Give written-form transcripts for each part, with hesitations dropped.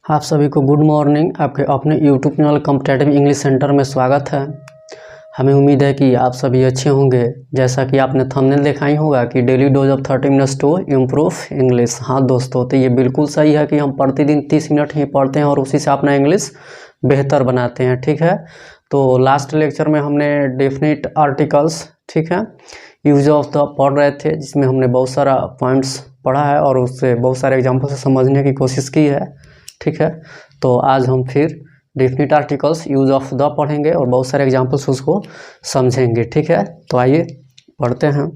आप सभी को गुड मॉर्निंग। आपके अपने YouTube channel competitive English centre में स्वागत है। हमें उम्मीद है कि आप सभी अच्छे होंगे। जैसा कि आपने थंबनेल देखा ही होगा कि daily dose of 30 minutes to improve English. हाँ दोस्तों, तो ये बिल्कुल सही है कि हम प्रतिदिन 30 मिनट ही पढ़ते हैं और उसी से अपना इंग्लिश बेहतर बनाते हैं। ठीक है, तो लास्ट लेक्चर में हमने डेफिनेट आर्टिकल्स, ठीक है, यूज ऑफ द पढ़ रहे थे, जिसमें हमने बहुत सारा पॉइंट्स पढ़ा है और उससे बहुत सारे एग्जाम्पल से समझने की कोशिश की है। ठीक है, तो आज हम फिर definite articles use of the पढ़ेंगे और बहुत सारे एग्जाम्पल्स उसको समझेंगे। ठीक है, तो आइए पढ़ते हैं।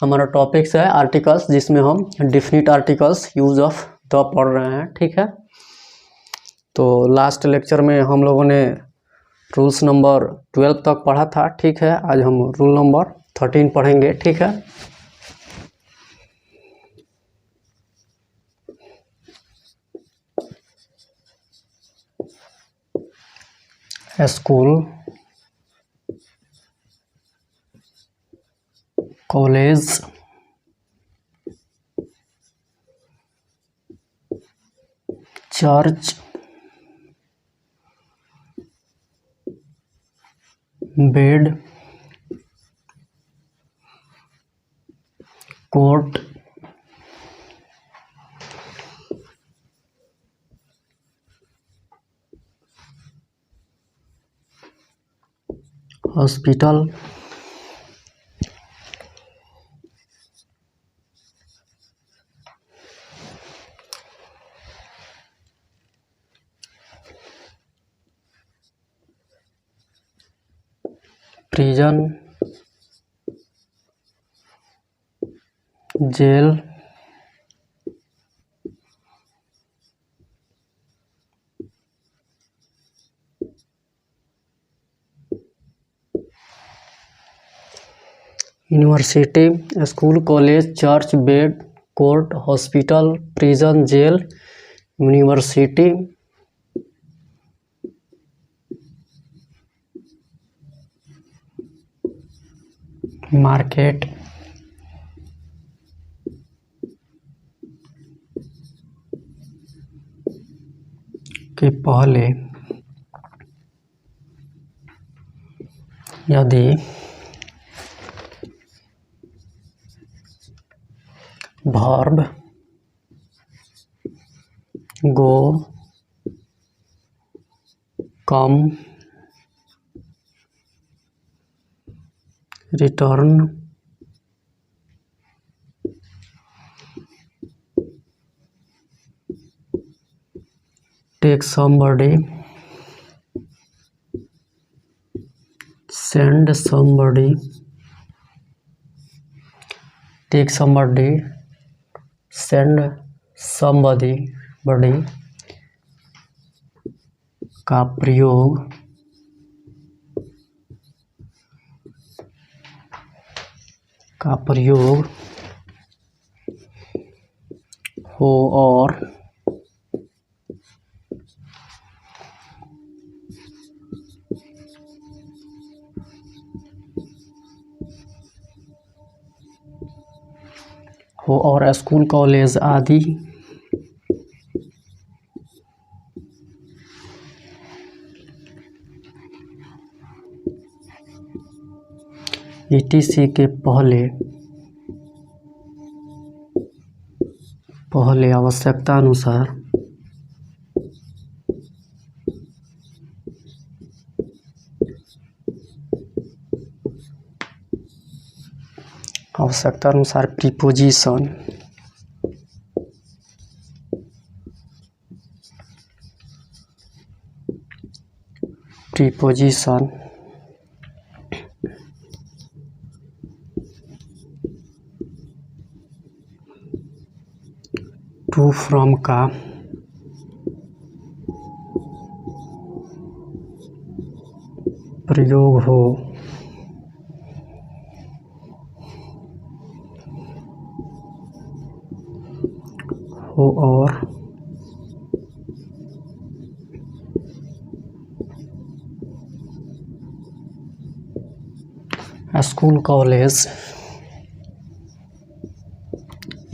हमारा टॉपिक्स है आर्टिकल्स, जिसमें हम definite articles use of the पढ़ रहे हैं। ठीक है, तो लास्ट लेक्चर में हम लोगों ने रूल्स नंबर 12 तक पढ़ा था। ठीक है, आज हम रूल नंबर 13 पढ़ेंगे। ठीक है, school, college, church, bed, court, hospital, prison, jail, university, school, college, church, bed, court, hospital, prison, jail, university, market, के पहले यदि verb go, come, return, take somebody, send somebody, take somebody, send somebody बड़ी का प्रयोग हो और school, college आदि etc के पहले आवश्यकता अनुसार प्रीपोजिशन टू फ्रॉम का प्रयोग हो और स्कूल, कॉलेज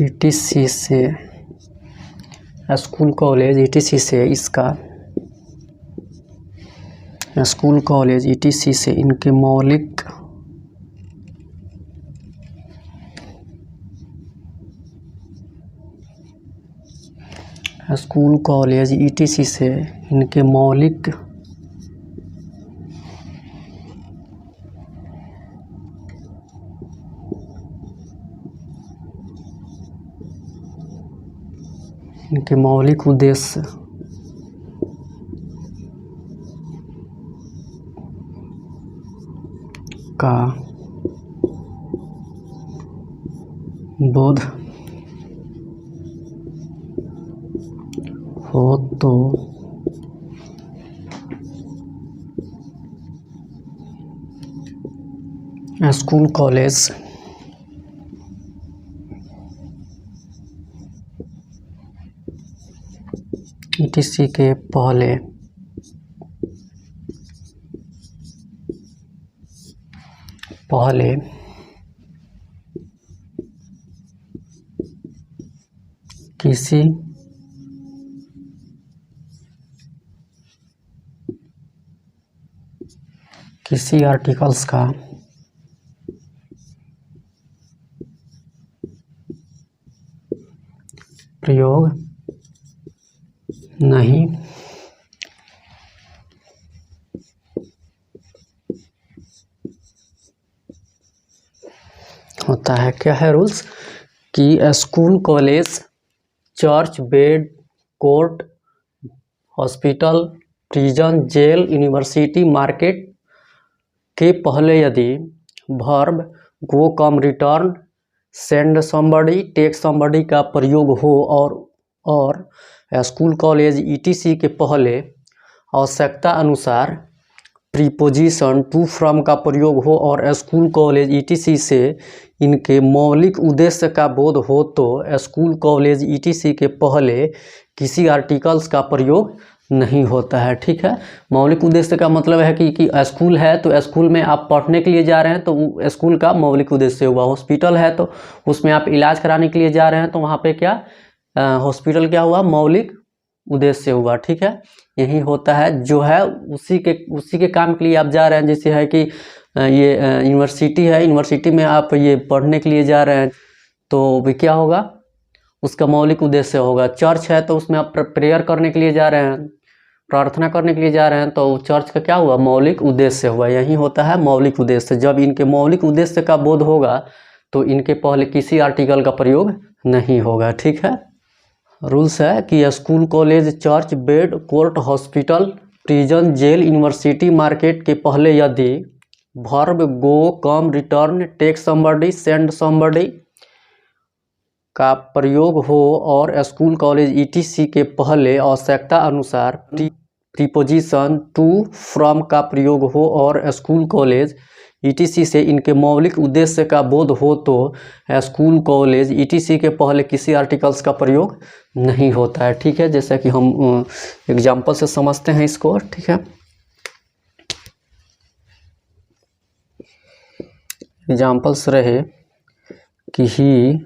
etc से स्कूल कॉलेज ईटीसी से इसका स्कूल कॉलेज ईटीसी से इनके मौलिक स्कूल कॉलेज ईटीसी से इनके मौलिक उद्देश्य का बोध हो तो स्कूल कॉलेज ईटीसी के पहले किसी आर्टिकल्स का प्रयोग नहीं होता है। क्या है रूल्स कि school college church bed court hospital prison jail university market के पहले यदि verb go come return send somebody take somebody का प्रयोग हो और स्कूल कॉलेज ईटीसी के पहले आवश्यकता अनुसार प्रीपोजिशन टू फ्रॉम का प्रयोग हो और स्कूल कॉलेज ईटीसी से इनके मौलिक उद्देश्य का बोध हो तो स्कूल कॉलेज ईटीसी के पहले किसी आर्टिकल्स का प्रयोग नहीं होता है। ठीक है, मौलिक उद्देश्य का मतलब है कि स्कूल है तो स्कूल में आप पढ़ने के लिए जा रहे हैं तो स्कूल का मौलिक उद्देश्य हुआ। हॉस्पिटल है तो उसमें आप इलाज कराने के लिए जा रहे हैं तो वहाँ पे क्या हॉस्पिटल क्या हुआ, मौलिक उद्देश्य हुआ। ठीक है, यही होता है जो है उसी के काम के लिए आप जा रहे हैं। जैसे है कि ये यूनिवर्सिटी है, यूनिवर्सिटी में आप ये पढ़ने के लिए जा रहे हैं तो भी क्या होगा, उसका मौलिक उद्देश्य होगा। चर्च है तो उसमें आप प्रेयर करने के लिए जा रहे हैं, प्रार्थना करने के लिए जा रहे हैं तो चर्च का क्या हुआ, मौलिक उद्देश्य हुआ। यही होता है मौलिक उद्देश्य। जब इनके मौलिक उद्देश्य का बोध होगा तो इनके पहले किसी आर्टिकल का प्रयोग नहीं होगा। ठीक है, रूल्स है कि school college church bed court hospital prison jail university market के पहले यदि verb go come return take somebody send somebody का प्रयोग हो और स्कूल कॉलेज ईटीसी के पहले आवश्यकता अनुसार प्रीपोजिशन टू फ्रॉम का प्रयोग हो और स्कूल कॉलेज ईटीसी से इनके मौलिक उद्देश्य का बोध हो तो स्कूल कॉलेज ईटीसी के पहले किसी आर्टिकल्स का प्रयोग नहीं होता है। ठीक है, जैसा कि हम एग्जाम्पल से समझते हैं इसको। ठीक है, एग्जाम्पल्स रहे कि he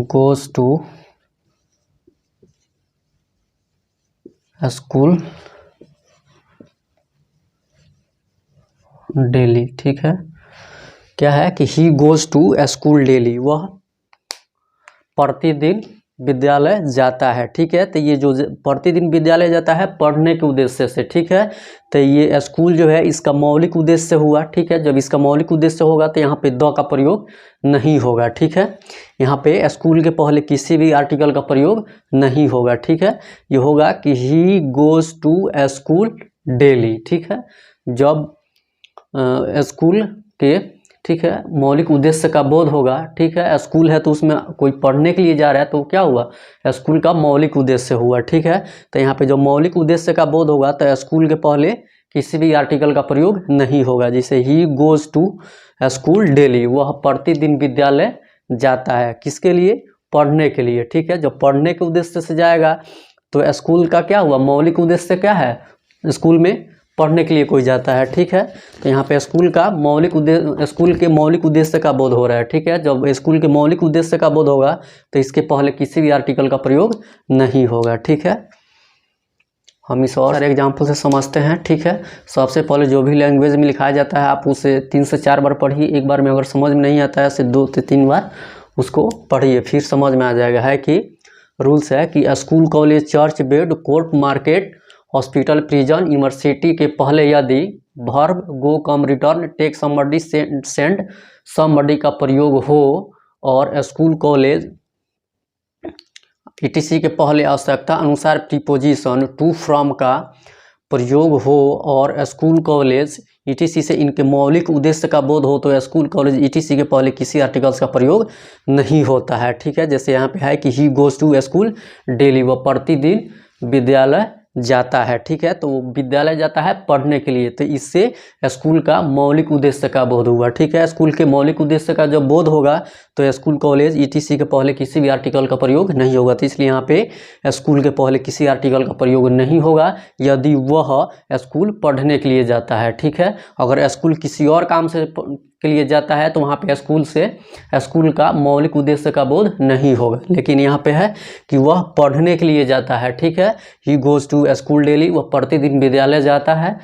goes to school daily. ठीक है, क्या है कि he goes to school daily, वह प्रतिदिन विद्यालय जाता है। ठीक है, तो ये जो प्रतिदिन विद्यालय जाता है पढ़ने के उद्देश्य से। ठीक है, तो ये स्कूल जो है इसका मौलिक उद्देश्य हुआ। ठीक है, जब इसका मौलिक उद्देश्य होगा तो यहाँ पे द का प्रयोग नहीं होगा। ठीक है, यहाँ पे स्कूल के पहले किसी भी आर्टिकल का प्रयोग नहीं होगा। ठीक है, ये होगा कि he goes to school daily. ठीक है, जब स्कूल के ठीक है मौलिक उद्देश्य का बोध होगा। ठीक है, स्कूल है तो उसमें कोई पढ़ने के लिए जा रहा है तो क्या हुआ, स्कूल का मौलिक उद्देश्य हुआ। ठीक है, तो यहाँ पे जो मौलिक उद्देश्य का बोध होगा तो स्कूल के पहले किसी भी आर्टिकल का प्रयोग नहीं होगा। जैसे he goes to school daily, वह प्रतिदिन विद्यालय जाता है, किसके लिए, पढ़ने के लिए। ठीक है, जब पढ़ने के उद्देश्य से जाएगा तो स्कूल का क्या हुआ, मौलिक उद्देश्य क्या है, स्कूल में पढ़ने के लिए कोई जाता है, ठीक है। तो यहाँ पे स्कूल का मौलिक उद्देश्य, स्कूल के मौलिक उद्देश्य का बोध हो रहा है, ठीक है। जब स्कूल के मौलिक उद्देश्य का बोध होगा तो इसके पहले किसी भी आर्टिकल का प्रयोग नहीं होगा, ठीक है। हम इस और सारे एग्जाम्पल से समझते हैं, ठीक है। सबसे पहले जो भी लैंग्वेज में लिखाया जाता है आप उसे 3 से 4 बार पढ़िए। एक बार में अगर समझ में नहीं आता है तो 2 से 3 बार उसको पढ़िए, फिर समझ में आ जाएगा। है कि रूल्स है कि school, college, church, bed, court, market, hospital, prison, university के पहले यदि verb go, come, return, take, somebody, send somebody का प्रयोग हो और स्कूल, कॉलेज etc के पहले आवश्यकता अनुसार प्रीपोजिशन टू, फ्रॉम का प्रयोग हो और स्कूल, कॉलेज etc से इनके मौलिक उद्देश्य का बोध हो तो स्कूल, कॉलेज etc के पहले किसी आर्टिकल्स का प्रयोग नहीं होता है, ठीक है। जैसे यहाँ पे है कि he goes to school daily, वह प्रतिदिन विद्यालय जाता है, ठीक है। तो विद्यालय जाता है पढ़ने के लिए, तो इससे स्कूल का मौलिक उद्देश्य का बोध हुआ, ठीक है। स्कूल के मौलिक उद्देश्य का जब बोध होगा तो स्कूल, कॉलेज etc के पहले किसी भी आर्टिकल का प्रयोग नहीं होगा। तो इसलिए यहाँ पे स्कूल के पहले किसी आर्टिकल का प्रयोग नहीं होगा यदि वह स्कूल पढ़ने के लिए जाता है, ठीक है। अगर स्कूल किसी और काम से के लिए जाता है तो वहाँ पे स्कूल का मौलिक उद्देश्य का बोध नहीं होगा। लेकिन यहाँ पे है कि वह पढ़ने के लिए जाता है, ठीक है। He goes to school daily, वह प्रतिदिन विद्यालय जाता है,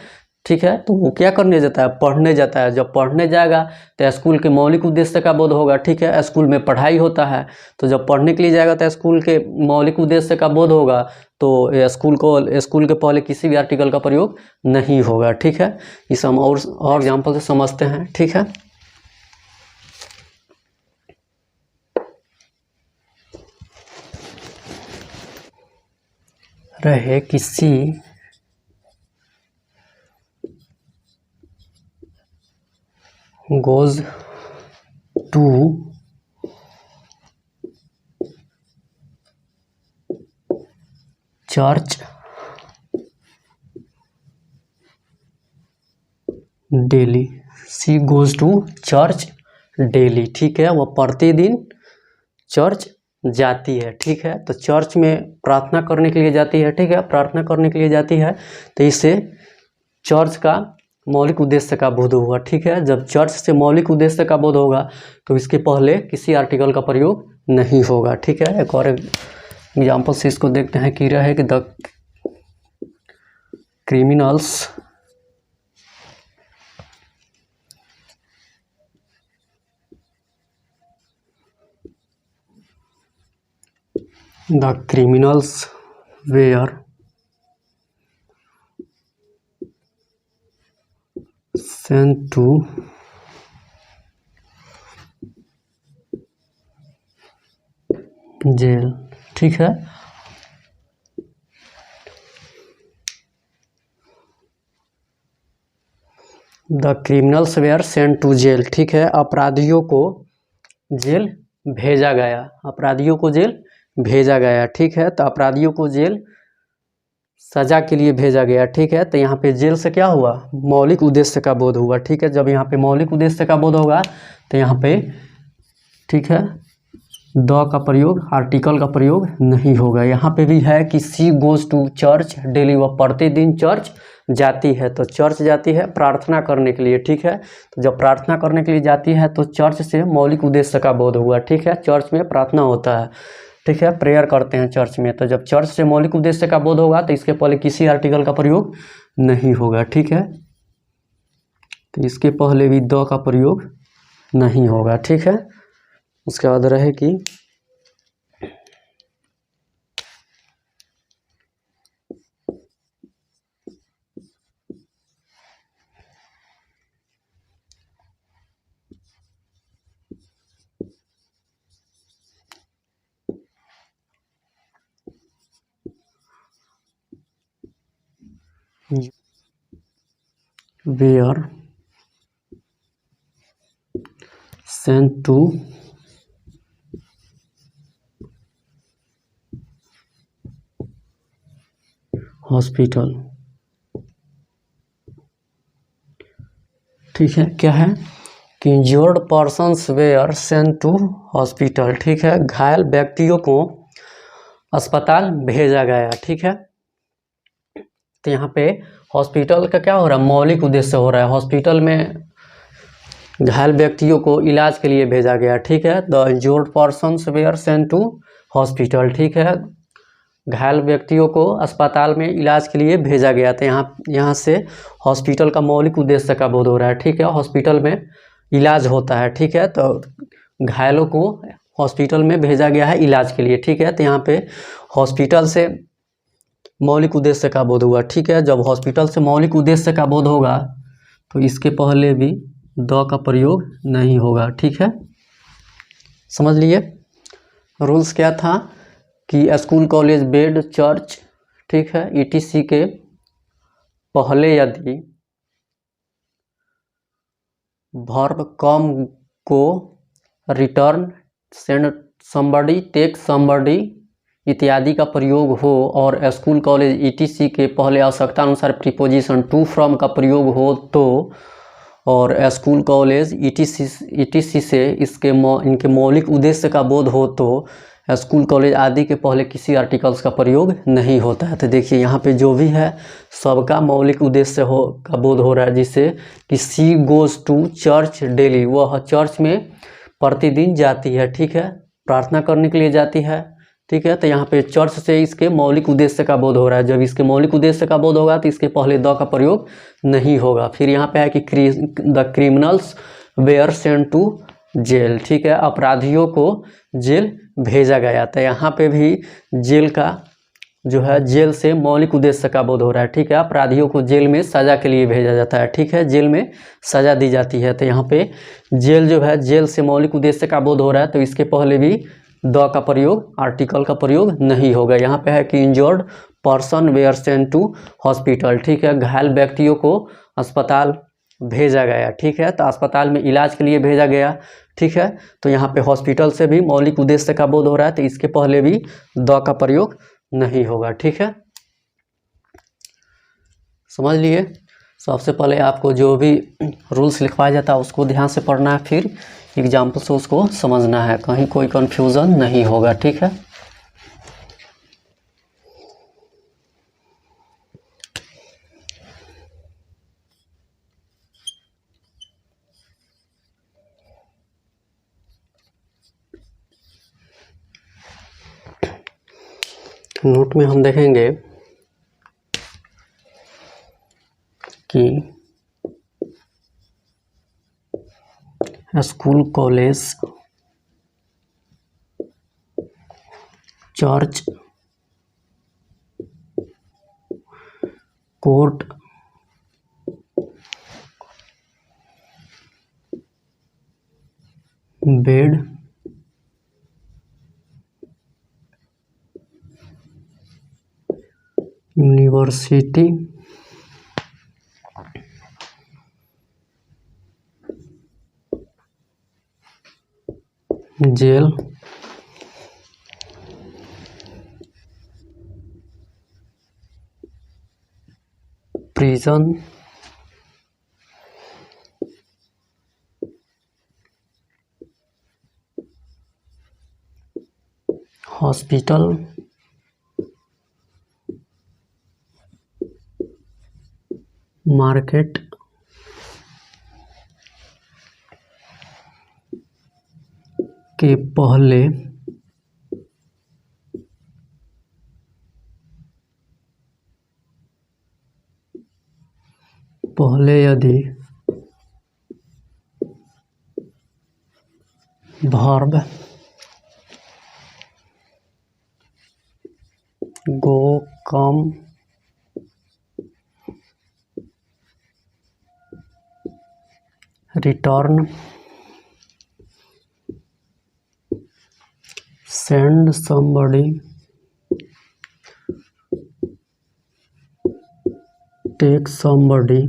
ठीक है। तो वो क्या करने जाता है? पढ़ने जाता है। जब पढ़ने जाएगा तो स्कूल के मौलिक उद्देश्य का बोध होगा, ठीक है। स्कूल में पढ़ाई होता है, तो जब पढ़ने के लिए जाएगा तो स्कूल के मौलिक उद्देश्य का बोध होगा, तो स्कूल के पहले किसी भी आर्टिकल का प्रयोग नहीं होगा, ठीक है। इस हम और एग्जाम्पल से समझते हैं, ठीक है। रहे किसी goes to church daily, she goes to church daily, ठीक है। वह प्रतिदिन चर्च जाती है, ठीक है। तो चर्च में प्रार्थना करने के लिए जाती है, ठीक है। प्रार्थना करने के लिए जाती है तो इससे चर्च का मौलिक उद्देश्य का बोध हुआ, ठीक है। जब चर्च से मौलिक उद्देश्य का बोध होगा तो इसके पहले किसी आर्टिकल का प्रयोग नहीं होगा, ठीक है। एक और एग्जाम्पल से इसको देखते हैं कि रहे कि the criminals were sent to jail, ठीक है। The criminals were sent to jail, ठीक है। अपराधियों को जेल भेजा गया, अपराधियों को जेल भेजा गया, ठीक है। तो अपराधियों को जेल सजा के लिए भेजा गया, ठीक है। तो यहाँ पे जेल से क्या हुआ? मौलिक उद्देश्य का बोध हुआ, ठीक है। जब यहाँ पे मौलिक उद्देश्य का बोध होगा तो यहाँ पे, ठीक है, द का प्रयोग, आर्टिकल का प्रयोग नहीं होगा। यहाँ पे भी है कि she goes to church daily, वह प्रतिदिन चर्च जाती है। तो चर्च जाती है प्रार्थना करने के लिए, ठीक है। तो जब प्रार्थना करने के लिए जाती है तो चर्च से मौलिक उद्देश्य का बोध हुआ, ठीक है। चर्च में प्रार्थना होता है, ठीक है, प्रेयर करते हैं चर्च में। तो जब चर्च से मौलिक उद्देश्य का बोध होगा तो इसके पहले किसी आर्टिकल का प्रयोग नहीं होगा, ठीक है। तो इसके पहले भी द का प्रयोग नहीं होगा, ठीक है। उसके बाद रहे कि were sent to हॉस्पिटल, ठीक है। क्या है कि injured persons were sent to hospital, ठीक है। घायल व्यक्तियों को अस्पताल भेजा गया, ठीक है। तो यहाँ पे हॉस्पिटल का क्या हो रहा है, मौलिक उद्देश्य हो रहा है। हॉस्पिटल में घायल व्यक्तियों को इलाज के लिए भेजा गया, ठीक है। The injured persons were sent to hospital, ठीक है। घायल व्यक्तियों को अस्पताल में इलाज के लिए भेजा गया था। यहाँ से हॉस्पिटल का मौलिक उद्देश्य का बोध हो रहा है, ठीक है। हॉस्पिटल में इलाज होता है, ठीक है। तो घायलों को हॉस्पिटल में भेजा गया है इलाज के लिए, ठीक है। तो यहाँ पे हॉस्पिटल से मौलिक उद्देश्य का बोध हुआ, ठीक है। जब हॉस्पिटल से मौलिक उद्देश्य का बोध होगा तो इसके पहले भी द का प्रयोग नहीं होगा, ठीक है। समझ लिए। रूल्स क्या था कि स्कूल, कॉलेज, बेड, चर्च, ठीक है, ईटीसी के पहले यदि वर्ब कम को, return, send somebody, take somebody इत्यादि का प्रयोग हो और स्कूल, कॉलेज, ईटीसी के पहले आवश्यकता अनुसार प्रीपोजिशन टू फ्रॉम का प्रयोग हो तो, और स्कूल, कॉलेज, ईटीसी से इनके मौलिक उद्देश्य का बोध हो तो स्कूल, कॉलेज आदि के पहले किसी आर्टिकल्स का प्रयोग नहीं होता है। तो देखिए यहाँ पे जो भी है सबका मौलिक उद्देश्य का बोध हो रहा है, जिससे कि सी गोज़ टू चर्च डेली, वह चर्च में प्रतिदिन जाती है, ठीक है, प्रार्थना करने के लिए जाती है, ठीक है। तो यहाँ पे चर्च से इसके मौलिक उद्देश्य का बोध हो रहा है। जब इसके मौलिक उद्देश्य का बोध होगा तो इसके पहले द का प्रयोग नहीं होगा। फिर यहाँ पे है कि the criminals were sent to jail, ठीक है, अपराधियों को जेल भेजा गया। तो यहाँ पे भी जेल का जो है, जेल से मौलिक उद्देश्य का बोध हो रहा है, ठीक है। अपराधियों को जेल में सज़ा के लिए भेजा जाता है, ठीक है, जेल में सज़ा दी जाती है। तो यहाँ पे जेल जो है, जेल से मौलिक उद्देश्य का बोध हो रहा है तो इसके पहले भी द का प्रयोग, आर्टिकल का प्रयोग नहीं होगा। यहाँ पे है कि injured person were sent to hospital, ठीक है, घायल व्यक्तियों को अस्पताल भेजा गया, ठीक है। तो अस्पताल में इलाज के लिए भेजा गया, ठीक है। तो यहाँ पे हॉस्पिटल से भी मौलिक उद्देश्य का बोध हो रहा है तो इसके पहले भी द का प्रयोग नहीं होगा, ठीक है। समझ लिए। सबसे पहले आपको जो भी रूल्स लिखवाया जाता है उसको ध्यान से पढ़ना है, फिर एग्जाम्पल से उसको समझना है, कहीं कोई कन्फ्यूज़न नहीं होगा, ठीक है। नोट में हम देखेंगे कि school, college, church, court, bed, university, jail, prison, hospital, market, के पहले यदि verb go, come, return, send somebody, take somebody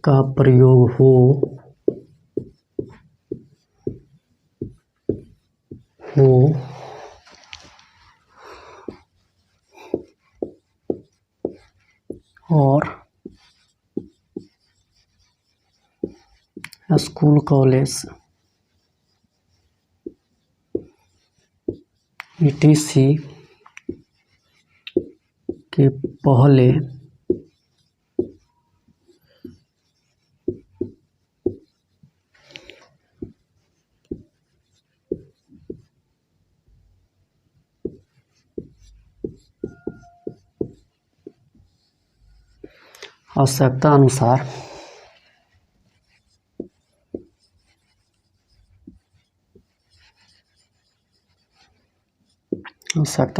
का प्रयोग हो और स्कूल, कॉलेज, ईटीसी के पहले आवश्यकता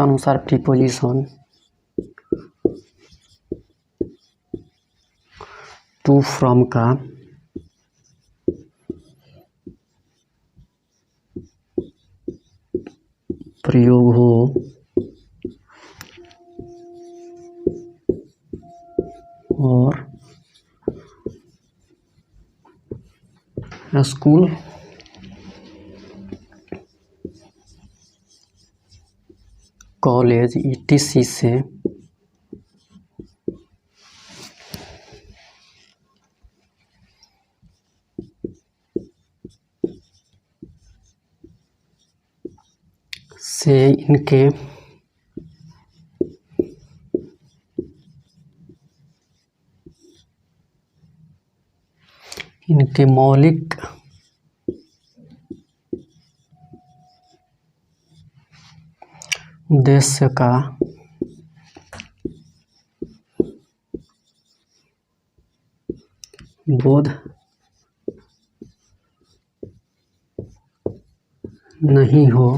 अनुसार प्रीपोजिशन टू फ्रॉम का प्रयोग हो और स्कूल कॉलेज ईटीसी से इनके मौलिक उद्देश्य का बोध नहीं हो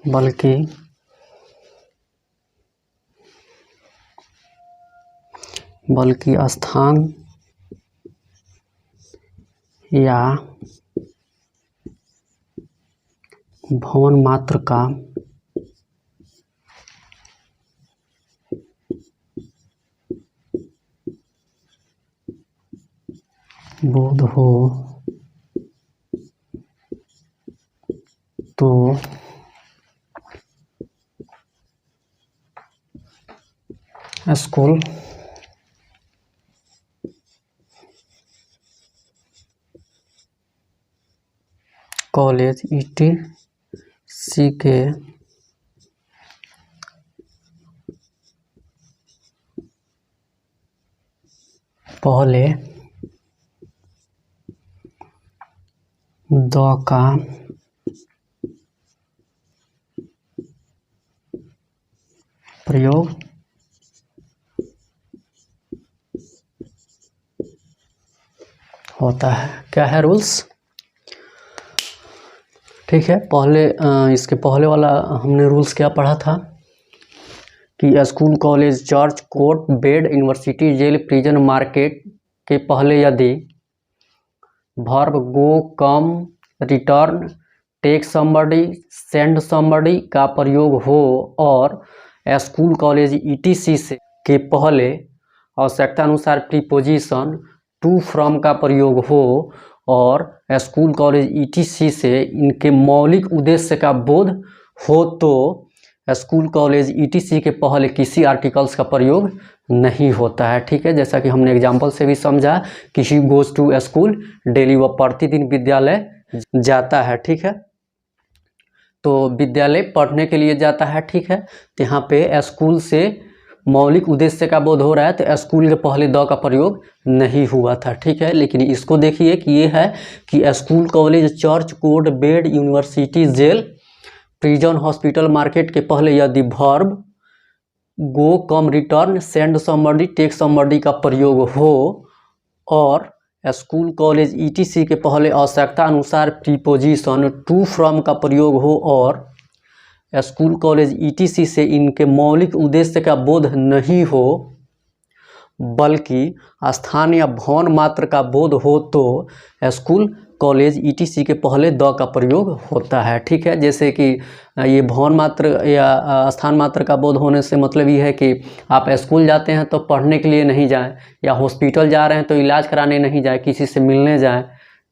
बल्कि स्थान या भवन मात्र का बोध हो तो स्कूल कॉलेज ईटीसी के पहले द का प्रयोग होता है। क्या है रूल्स? ठीक है, पहले इसके पहले वाला हमने रूल्स क्या पढ़ा था कि school college church court bed university jail prison market के पहले यदि verb go come return take somebody send somebody का प्रयोग हो और स्कूल कॉलेज ईटीसी से के पहले आवश्यकता अनुसार प्रीपोजिशन टू फ्रॉम का प्रयोग हो और स्कूल कॉलेज ईटीसी से इनके मौलिक उद्देश्य का बोध हो तो स्कूल कॉलेज ईटीसी के पहले किसी आर्टिकल्स का प्रयोग नहीं होता है। ठीक है, जैसा कि हमने एग्जाम्पल से भी समझा, किसी गोज टू स्कूल डेली, वह प्रतिदिन विद्यालय जाता है। ठीक है, तो विद्यालय पढ़ने के लिए जाता है। ठीक है, तो यहाँ पे स्कूल से मौलिक उद्देश्य का बोध हो रहा है तो स्कूल के पहले द का प्रयोग नहीं हुआ था। ठीक है, लेकिन इसको देखिए कि ये है कि school college church court bed university jail prison hospital market के पहले यदि verb go come return send somebody take somebody का प्रयोग हो और स्कूल कॉलेज ईटीसी के पहले आवश्यकता अनुसार प्रीपोजिशन टू फ्रॉम का प्रयोग हो और स्कूल कॉलेज ईटीसी से इनके मौलिक उद्देश्य का बोध नहीं हो बल्कि स्थान या भवन मात्र का बोध हो तो स्कूल कॉलेज ईटीसी के पहले द का प्रयोग होता है। ठीक है, जैसे कि ये भवन मात्र या स्थान मात्र का बोध होने से मतलब ये है कि आप स्कूल जाते हैं तो पढ़ने के लिए नहीं जाएं, या हॉस्पिटल जा रहे हैं तो इलाज कराने नहीं जाएं, किसी से मिलने जाएं।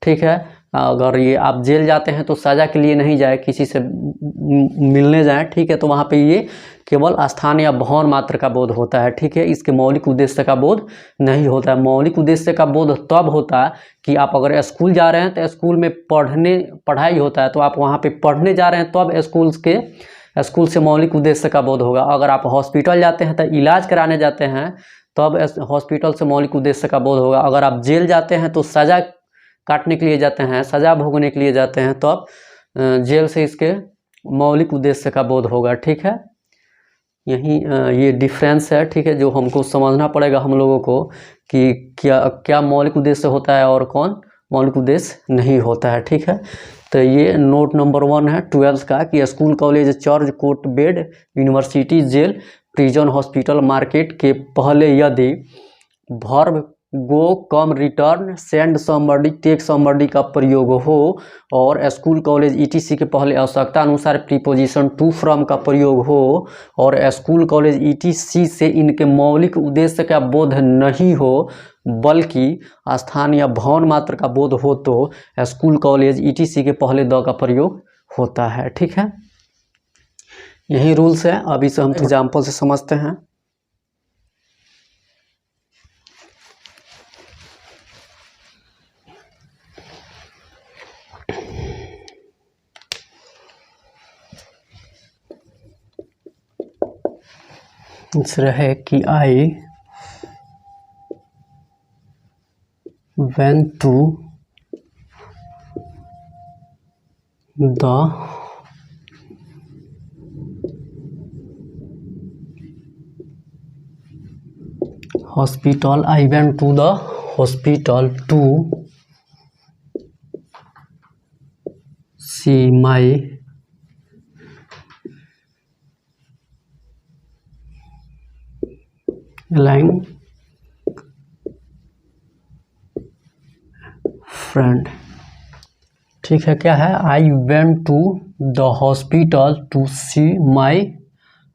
ठीक है, अगर ये आप जेल जाते हैं तो सज़ा के लिए नहीं जाए, किसी से मिलने जाएं, ठीक है, तो वहाँ पे ये केवल स्थान या भवन मात्र का बोध होता है, ठीक है। इसके मौलिक उद्देश्य का बोध नहीं होता है। मौलिक उद्देश्य का बोध तब होता है कि आप अगर स्कूल जा रहे हैं तो स्कूल में पढ़ाई होता है, तो आप वहाँ पे पढ़ने जा रहे हैं तब स्कूल से मौलिक उद्देश्य का बोध होगा। अगर आप हॉस्पिटल जाते हैं तो इलाज कराने जाते हैं तब हॉस्पिटल से मौलिक उद्देश्य का बोध होगा। अगर आप जेल जाते हैं तो सज़ा काटने के लिए जाते हैं, सज़ा भोगने के लिए जाते हैं, तब जेल से इसके मौलिक उद्देश्य का बोध होगा, ठीक है। यही ये डिफरेंस है, ठीक है, जो हमको समझना पड़ेगा हम लोगों को कि क्या मौलिक उद्देश्य होता है और कौन मौलिक उद्देश्य नहीं होता है, ठीक है। तो ये नोट नंबर 1 है 12th का कि school, college, church, court, bed, university, jail, prison, hospital, market के पहले यदि verb go, come, return, send somebody, take somebody का प्रयोग हो और स्कूल, कॉलेज, ईटीसी के पहले आवश्यकता अनुसार प्रीपोजिशन टू, फ्रॉम का प्रयोग हो और स्कूल, कॉलेज, ईटीसी से इनके मौलिक उद्देश्य का बोध नहीं हो बल्कि स्थान या भवन मात्र का बोध हो तो स्कूल, कॉलेज, ईटीसी के पहले द का प्रयोग होता है, ठीक है। यही रूल्स है। अब इसे हम एग्जाम्पल से समझते हैं। रहे कि I went to the hospital. I went to the hospital to see my ailing friend, ठीक है। क्या है? I went to the hospital to see my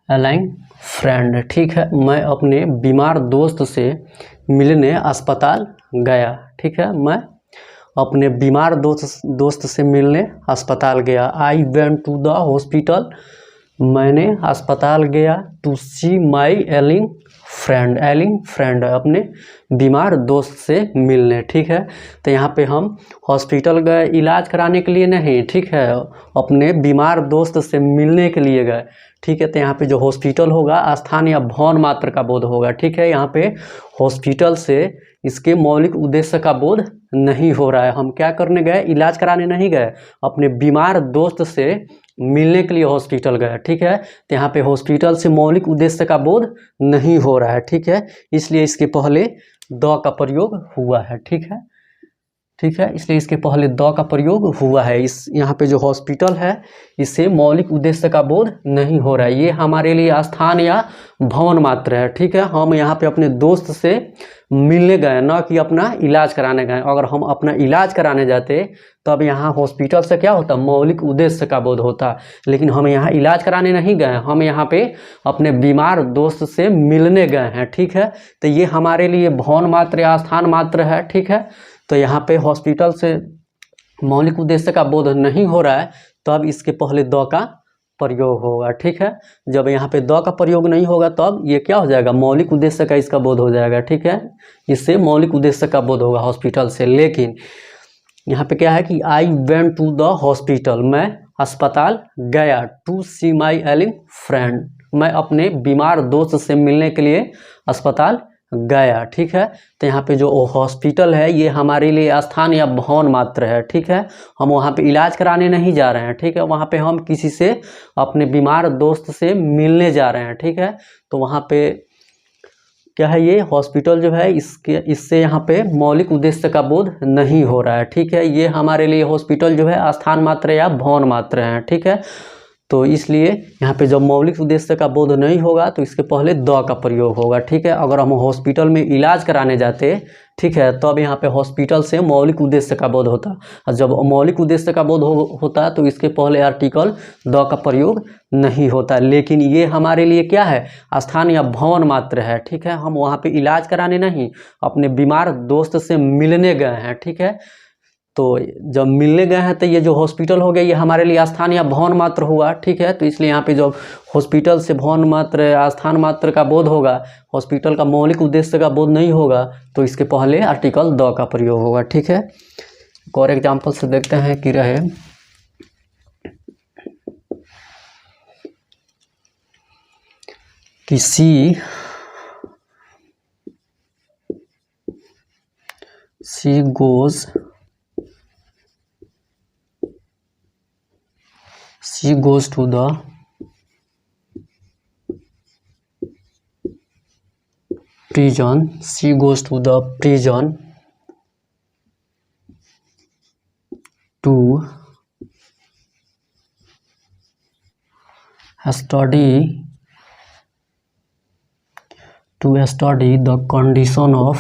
ailing friend, ठीक है। मैं अपने बीमार दोस्त से मिलने अस्पताल गया, ठीक है। मैं अपने बीमार दोस्त से मिलने अस्पताल गया। I went to the hospital, मैंने अस्पताल गया। टू सी माई एलिंग फ्रेंड अपने बीमार दोस्त से मिलने, ठीक है। तो यहाँ पे हम हॉस्पिटल गए इलाज कराने के लिए नहीं, ठीक है, अपने बीमार दोस्त से मिलने के लिए गए, ठीक है। तो यहाँ पे जो हॉस्पिटल होगा स्थान या भवन मात्र का बोध होगा, ठीक है। यहाँ पे हॉस्पिटल से इसके मौलिक उद्देश्य का बोध नहीं हो रहा है। हम क्या करने गए? इलाज कराने नहीं गए, अपने बीमार दोस्त से मिलने के लिए हॉस्पिटल गए, ठीक है। तो यहाँ पे हॉस्पिटल से मौलिक उद्देश्य का बोध नहीं हो रहा है, ठीक है। इसलिए इसके पहले द का प्रयोग हुआ है, ठीक है, ठीक है। इसलिए इसके पहले द का प्रयोग हुआ है। इस यहाँ पे जो हॉस्पिटल है इससे मौलिक उद्देश्य का बोध नहीं हो रहा है। ये हमारे लिए स्थान या भवन मात्र है, ठीक है। हम यहाँ पे अपने दोस्त से मिलने गए, ना कि अपना इलाज कराने गए। अगर हम अपना इलाज कराने जाते तब यहाँ हॉस्पिटल से क्या होता? मौलिक उद्देश्य का बोध होता। लेकिन हम यहाँ इलाज कराने नहीं गए, हम यहाँ पे अपने बीमार दोस्त से मिलने गए हैं, ठीक है। तो ये हमारे लिए भवन मात्र या स्थान मात्र है, ठीक है। तो यहाँ पे हॉस्पिटल से मौलिक उद्देश्य का बोध नहीं हो रहा है, तब इसके पहले द का प्रयोग होगा, ठीक है। जब यहाँ पे द का प्रयोग नहीं होगा तब ये क्या हो जाएगा? मौलिक उद्देश्य का इसका बोध हो जाएगा, ठीक है। इससे मौलिक उद्देश्य का बोध होगा हॉस्पिटल से। लेकिन यहाँ पे क्या है कि I went to the hospital, मैं अस्पताल गया। टू सी माई एलिंग फ्रेंड, मैं अपने बीमार दोस्त से मिलने के लिए अस्पताल गया, ठीक है। तो यहाँ पे जो हॉस्पिटल है ये हमारे लिए स्थान या भवन मात्र है, ठीक है। हम वहाँ पे इलाज कराने नहीं जा रहे हैं, ठीक है। वहाँ पे हम किसी से अपने बीमार दोस्त से मिलने जा रहे हैं, ठीक है। तो वहाँ पे क्या है? ये हॉस्पिटल जो है इससे यहाँ पे मौलिक उद्देश्य का बोध नहीं हो रहा है, ठीक है। ये हमारे लिए हॉस्पिटल जो है स्थान मात्र या भवन मात्र है, ठीक है। तो इसलिए यहाँ पे जब मौलिक उद्देश्य का बोध नहीं होगा तो इसके पहले द का प्रयोग होगा, ठीक है। अगर हम हॉस्पिटल में इलाज कराने जाते, ठीक है, तब यहाँ पे हॉस्पिटल से मौलिक उद्देश्य का बोध होता। और जब मौलिक उद्देश्य का बोध होता तो इसके पहले आर्टिकल द का प्रयोग नहीं होता। लेकिन ये हमारे लिए क्या है? स्थान या भवन मात्र है, ठीक है। हम वहाँ पे इलाज कराने नहीं, अपने बीमार दोस्त से मिलने गए हैं, ठीक है। तो जब मिलने गए हैं तो ये जो हॉस्पिटल हो गया ये हमारे लिए स्थान या भवन मात्र हुआ, ठीक है। तो इसलिए यहाँ पे जो हॉस्पिटल से भवन मात्र स्थान मात्र का बोध होगा, हॉस्पिटल का मौलिक उद्देश्य का बोध नहीं होगा, तो इसके पहले आर्टिकल द का प्रयोग होगा, ठीक है। एक और एग्जाम्पल से देखते हैं कि रहे कि she goes to the prison. She goes to the prison to study the condition of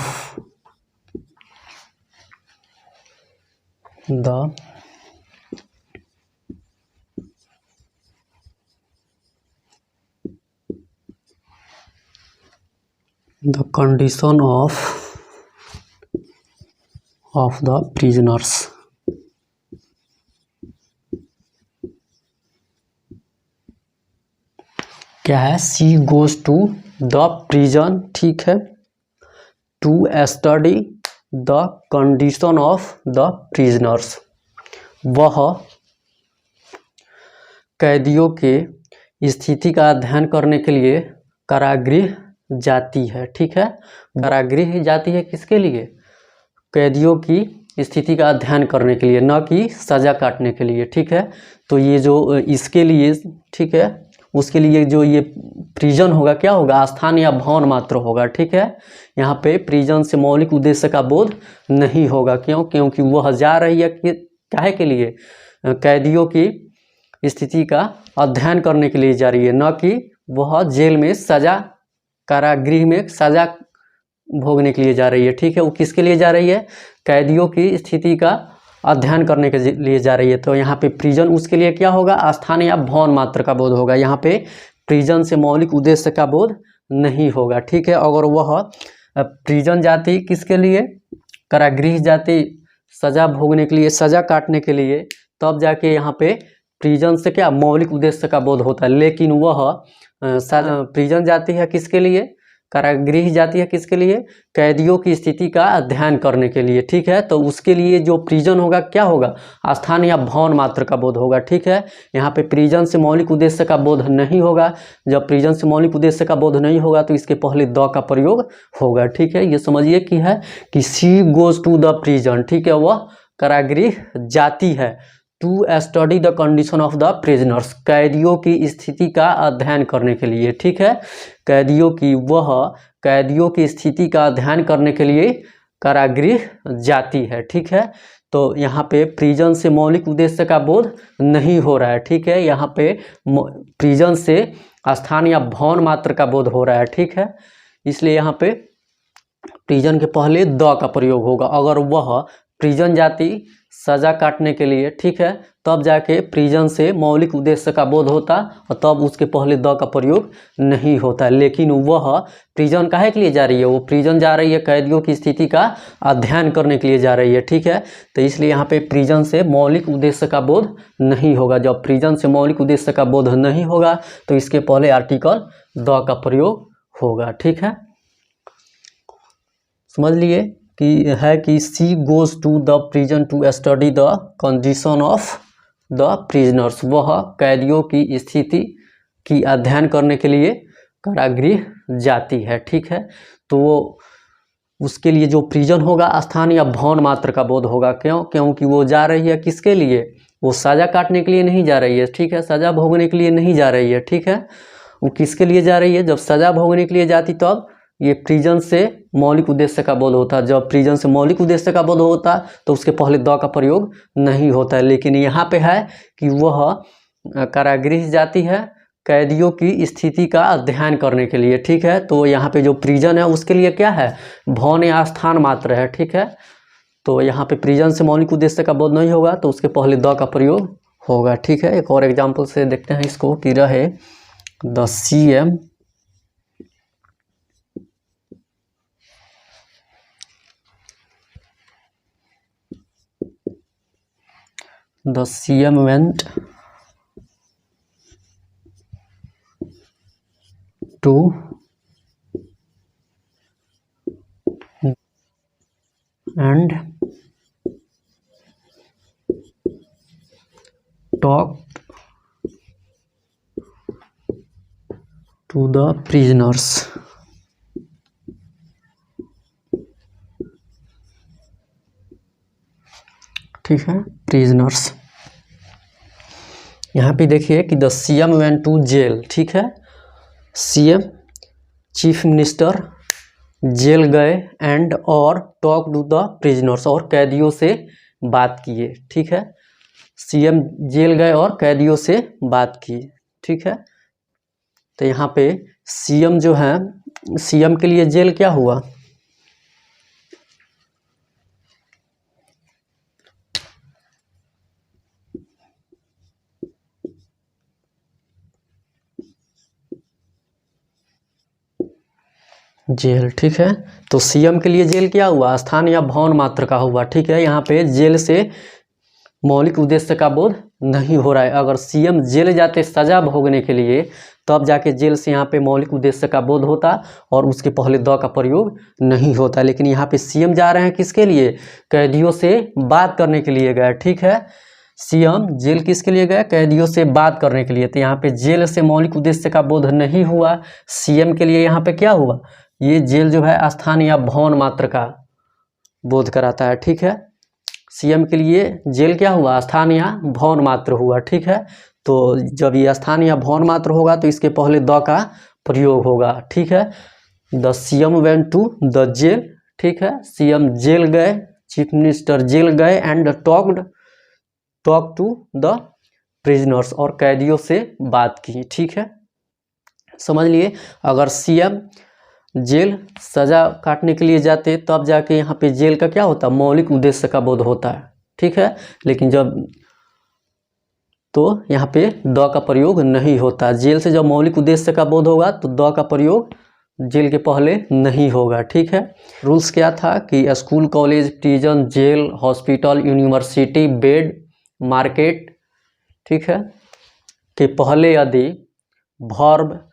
the condition of the prisoners. क्या है? She goes to the prison, ठीक है, to study the condition of the prisoners. वह कैदियों के स्थिति का अध्ययन करने के लिए कारागृह जाती है, ठीक है। कारागृह जाती है किसके लिए? कैदियों की स्थिति का अध्ययन करने के लिए, न कि सजा काटने के लिए, ठीक है। तो ये जो इसके लिए, ठीक है, उसके लिए जो ये प्रिजन होगा क्या होगा? स्थान या भवन मात्र होगा, ठीक है। यहाँ पे प्रिजन से मौलिक उद्देश्य का बोध नहीं होगा। क्यों? क्योंकि वह जा रही है कि काहे के लिए? कैदियों की स्थिति का अध्ययन करने के लिए जा रही है, न कि वह जेल में सजा, कारागृह में सजा भोगने के लिए जा रही है, ठीक है। वो किसके लिए जा रही है? कैदियों की स्थिति का अध्ययन करने के लिए जा रही है। तो यहाँ पे प्रिजन उसके लिए क्या होगा? स्थान या भवन मात्र का बोध होगा। यहाँ पे प्रिजन से मौलिक उद्देश्य का बोध नहीं होगा, ठीक है। अगर वह प्रिजन जाती किसके लिए? कारागृह जाती सजा भोगने के लिए, सजा काटने के लिए, तब जाके यहाँ पे प्रिजन से क्या मौलिक उद्देश्य का बोध होता है। लेकिन वह प्रिजन जाती है किसके लिए? कारागृह जाती है किसके लिए? कैदियों की स्थिति का अध्ययन करने के लिए, ठीक है। तो उसके लिए जो प्रिजन होगा क्या होगा? स्थान या भवन मात्र का बोध होगा, ठीक है। यहाँ पे प्रिजन से मौलिक उद्देश्य का बोध नहीं होगा। जब प्रिजन से मौलिक उद्देश्य का बोध नहीं होगा तो इसके पहले द का प्रयोग होगा, ठीक है। ये समझिए कि है कि she goes to the prison, ठीक है, वह कारागृह जाती है to study the condition of the prisoners, कैदियों की स्थिति का अध्ययन करने के लिए, ठीक है। कैदियों की स्थिति का अध्ययन करने के लिए कारागृह जाती है, ठीक है। तो यहाँ पे प्रिजन से मौलिक उद्देश्य का बोध नहीं हो रहा है, ठीक है। यहाँ पे प्रिजन से स्थान या भवन मात्र का बोध हो रहा है, ठीक है। इसलिए यहाँ पे प्रिजन के पहले द का प्रयोग होगा। अगर वह प्रिजन जाती सजा काटने के लिए, ठीक है, तब जाके प्रिजन से मौलिक उद्देश्य का बोध होता और तब उसके पहले द का प्रयोग नहीं होता। लेकिन वह प्रिजन काहे के लिए जा रही है? वो प्रिजन जा रही है कैदियों की स्थिति का अध्ययन करने के लिए जा रही है, ठीक है। तो इसलिए यहाँ पे प्रिजन से मौलिक उद्देश्य का बोध नहीं होगा। जब प्रिजन से मौलिक उद्देश्य का बोध नहीं होगा तो इसके पहले आर्टिकल द का प्रयोग होगा, ठीक है। समझ लिए कि है कि she goes to the prison to study the condition of the prisoners, वह कैदियों की स्थिति की अध्ययन करने के लिए कारागृह जाती है, ठीक है। तो वो उसके लिए जो प्रिजन होगा स्थान या भवन मात्र का बोध होगा। क्यों? क्योंकि वो जा रही है किसके लिए? वो सजा काटने के लिए नहीं जा रही है, ठीक है, सजा भोगने के लिए नहीं जा रही है, ठीक है। वो किसके लिए जा रही है? जब सजा भोगने के लिए जाती तब ये प्रिजन से मौलिक उद्देश्य का बोध होता। जब प्रिजन से मौलिक उद्देश्य का बोध होता तो उसके पहले द का प्रयोग नहीं होता है। लेकिन यहाँ पे है कि वह कारागृह जाती है कैदियों की स्थिति का अध्ययन करने के लिए, ठीक है। तो यहाँ पे जो प्रिजन है उसके लिए क्या है? भवन या स्थान मात्र है, ठीक है। तो यहाँ पे प्रिजन से मौलिक उद्देश्य का बोध नहीं होगा तो उसके पहले द का प्रयोग होगा, ठीक है। एक और एग्जाम्पल से देखते हैं इसको कि रहे the CM the CM went to and talked to the prisoners। ठीक है, प्रिजनर्स। यहाँ पे देखिए कि the CM went to jail. ठीक है, CM चीफ मिनिस्टर जेल गए एंड और टॉक टू द प्रिजनर्स, और कैदियों से बात किए। ठीक है, CM जेल गए और कैदियों से बात की। ठीक है, तो यहाँ पे CM जो है, CM के लिए जेल क्या हुआ? जेल। ठीक है, तो CM के लिए जेल क्या हुआ? स्थान या भवन मात्र का हुआ। ठीक है, यहाँ पे जेल से मौलिक उद्देश्य का बोध नहीं हो रहा है। अगर CM जेल जाते सजा भोगने के लिए, तब जाके जेल से यहाँ पे मौलिक उद्देश्य का बोध होता और उसके पहले द का प्रयोग नहीं होता। लेकिन यहाँ पे CM जा रहे हैं किसके लिए? कैदियों से बात करने के लिए गए। ठीक है, CM जेल किसके लिए गए? कैदियों से बात करने के लिए। तो यहाँ पे जेल से मौलिक उद्देश्य का बोध नहीं हुआ। CM के लिए यहाँ पे क्या हुआ? ये जेल जो है स्थान या भवन मात्र का बोध कराता है। ठीक है, CM के लिए जेल क्या हुआ? स्थान या भवन मात्र हुआ। ठीक है, तो जब ये स्थान या भवन मात्र होगा तो इसके पहले द का प्रयोग होगा। ठीक है, the CM went to the jail. ठीक है, CM जेल गए, चीफ मिनिस्टर जेल गए and talk to the prisoners, और कैदियों से बात की। ठीक है, समझ लिए। अगर CM जेल सजा काटने के लिए जाते तब जाके यहाँ पे जेल का क्या होता? मौलिक उद्देश्य का बोध होता है। ठीक है, लेकिन जब तो यहाँ पे द का प्रयोग नहीं होता। जेल से जब मौलिक उद्देश्य का बोध होगा तो द का प्रयोग जेल के पहले नहीं होगा। ठीक है, रूल्स क्या था कि school, college, prison, jail, hospital, university, bed, market, ठीक है, के पहले यदि वर्ब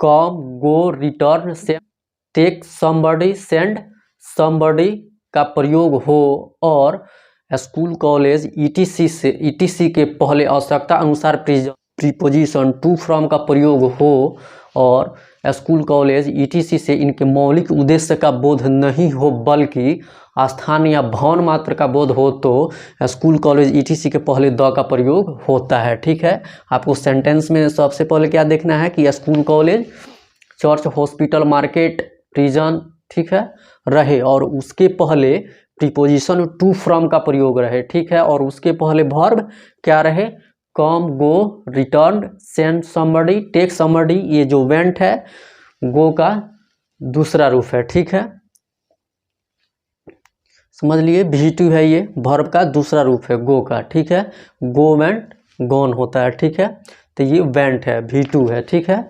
कम, गो, रिटर्न, से टेक समबडी, सेंड समबडी का प्रयोग हो और स्कूल, कॉलेज, ETC के पहले आवश्यकता अनुसार प्रीपोजिशन टू फ्रॉम का प्रयोग हो और स्कूल, कॉलेज, ETC से इनके मौलिक उद्देश्य का बोध नहीं हो बल्कि स्थान या भवन मात्र का बोध हो तो स्कूल, कॉलेज, ETC के पहले द का प्रयोग होता है। ठीक है, आपको सेंटेंस में सबसे पहले क्या देखना है कि school, college, church, hospital, market, prison, ठीक है, रहे और उसके पहले प्रीपोजिशन टू फ्रॉम का प्रयोग रहे। ठीक है, और उसके पहले वर्ब क्या रहे? Come, go, return, send somebody, take somebody. ये जो वेंट है गो का दूसरा रूप है। ठीक है, समझ लिए। V2 है, ये वर्ब का दूसरा रूप है गो का। ठीक है, गो, वेंट, गॉन होता है। ठीक है, तो ये वेंट है, V2 है। ठीक है,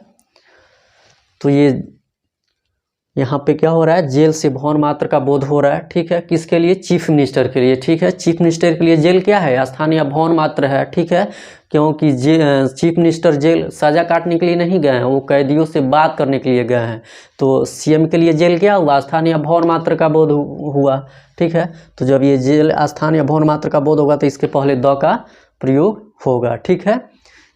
तो ये यहाँ पे क्या हो रहा है? जेल से भवन मात्र का बोध हो रहा है। ठीक है, किसके लिए? चीफ मिनिस्टर के लिए। ठीक है, चीफ मिनिस्टर के लिए जेल क्या है? स्थान या भवन मात्र है। ठीक है, क्योंकि चीफ मिनिस्टर जेल सजा काटने के लिए नहीं गए हैं, वो कैदियों से बात करने के लिए गए हैं। तो CM के लिए जेल क्या हुआ? स्थान या भवन मात्र का बोध हुआ। ठीक है, तो जब ये जेल स्थान या भवन मात्र का बोध होगा तो इसके पहले द का प्रयोग होगा। ठीक है,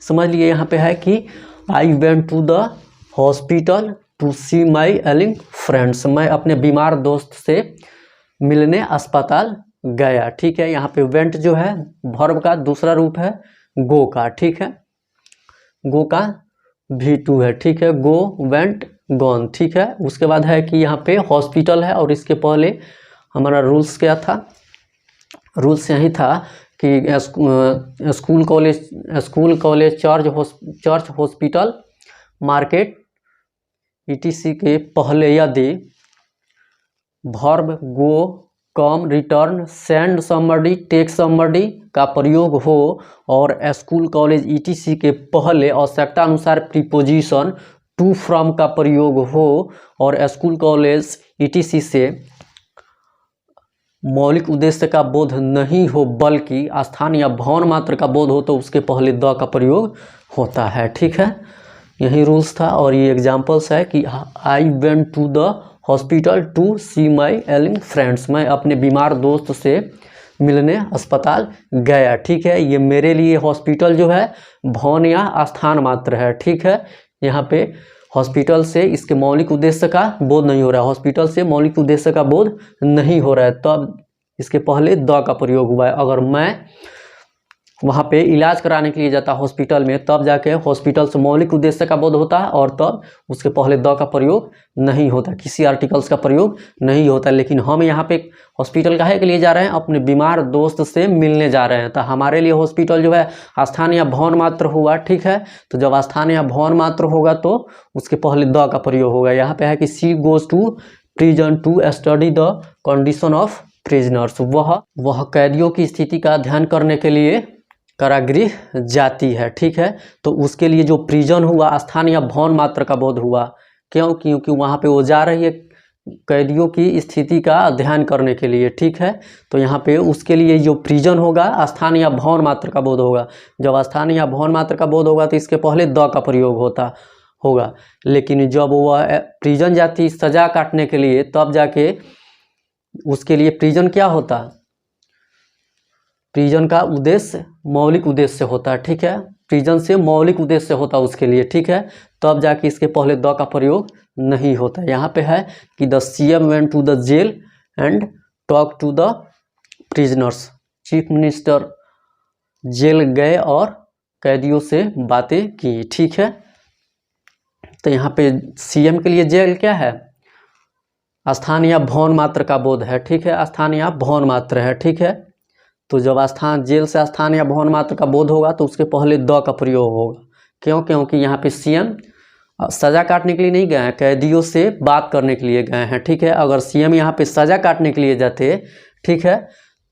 समझ लिए। यहाँ पे है कि I went to the hospital to see my ailing friends. मैं अपने बीमार दोस्त से मिलने अस्पताल गया। ठीक है, यहाँ पे वेंट जो है वर्ब का दूसरा रूप है गो का। ठीक है, गो का V2 है। ठीक है, गो, वेंट, गॉन। ठीक है, उसके बाद है कि यहाँ पे हॉस्पिटल है और इसके पहले हमारा रूल्स क्या था? रूल्स यही था कि school, college, church, hospital, market, ETC के पहले यदि verb go, come, return, send somebody, take somebody का प्रयोग हो और स्कूल, कॉलेज, ETC के पहले आवश्यकता अनुसार प्रीपोजिशन टू फ्रॉम का प्रयोग हो और स्कूल, कॉलेज, ETC से मौलिक उद्देश्य का बोध नहीं हो बल्कि स्थान या भवन मात्र का बोध हो तो उसके पहले द का प्रयोग होता है। ठीक है, यही रूल्स था। और ये एग्जांपल्स है कि I went to the hospital to see my ailing friends, मैं अपने बीमार दोस्त से मिलने अस्पताल गया। ठीक है, ये मेरे लिए हॉस्पिटल जो है भवन या स्थान मात्र है। ठीक है, यहाँ पे हॉस्पिटल से इसके मौलिक उद्देश्य का बोध नहीं हो रहा है, हॉस्पिटल से मौलिक उद्देश्य का बोध नहीं हो रहा है, तब इसके पहले द का प्रयोग हुआ है। अगर मैं वहाँ पे इलाज कराने के लिए जाता हॉस्पिटल में, तब जाके हॉस्पिटल से मौलिक उद्देश्य का बोध होता है और तब उसके पहले द का प्रयोग नहीं होता, किसी आर्टिकल्स का प्रयोग नहीं होता। लेकिन हम यहाँ पे हॉस्पिटल काहे के लिए जा रहे हैं, अपने बीमार दोस्त से मिलने जा रहे हैं, तो हमारे लिए हॉस्पिटल जो है स्थान या भवन मात्र हुआ। ठीक है, तो जब स्थान या भवन मात्र होगा तो उसके पहले द का प्रयोग होगा। यहाँ पे है कि she goes to prison to study the condition of prisoners, वह कैदियों की स्थिति का अध्ययन करने के लिए कारागृह जाती है। ठीक है, तो उसके लिए जो प्रिजन हुआ स्थान या भवन मात्र का बोध हुआ, क्यों? क्योंकि वहाँ पे वो जा रही है कैदियों की स्थिति का अध्ययन करने के लिए। ठीक है, तो यहाँ पे उसके लिए जो प्रिजन होगा स्थान या भवन मात्र का बोध होगा। जब स्थान या भवन मात्र का बोध होगा तो इसके पहले द का प्रयोग होगा। लेकिन जब वह प्रिजन जाती सजा काटने के लिए, तब जाके उसके लिए प्रिजन क्या होता, प्रिजन का उद्देश्य मौलिक उद्देश्य होता है। ठीक है, प्रिजन से मौलिक उद्देश्य होता उसके लिए। ठीक है, तब जाके इसके पहले द का प्रयोग नहीं होता। यहाँ पे है कि the CM went to the jail and talk to the prisoners, chief minister jail गए और कैदियों से बातें की। ठीक है, तो यहाँ पे सीएम के लिए जेल क्या है, स्थान या भवन मात्र का बोध है। ठीक है, स्थान या भवन मात्र है। ठीक है, तो जब स्थान जेल से स्थान या भवन मात्र का बोध होगा तो उसके पहले द का प्रयोग होगा। क्यों? क्योंकि यहाँ पे सीएम सजा काटने के लिए नहीं गए हैं, कैदियों से बात करने के लिए गए हैं। ठीक है, अगर सीएम यहाँ पे सजा काटने के लिए जाते, ठीक है,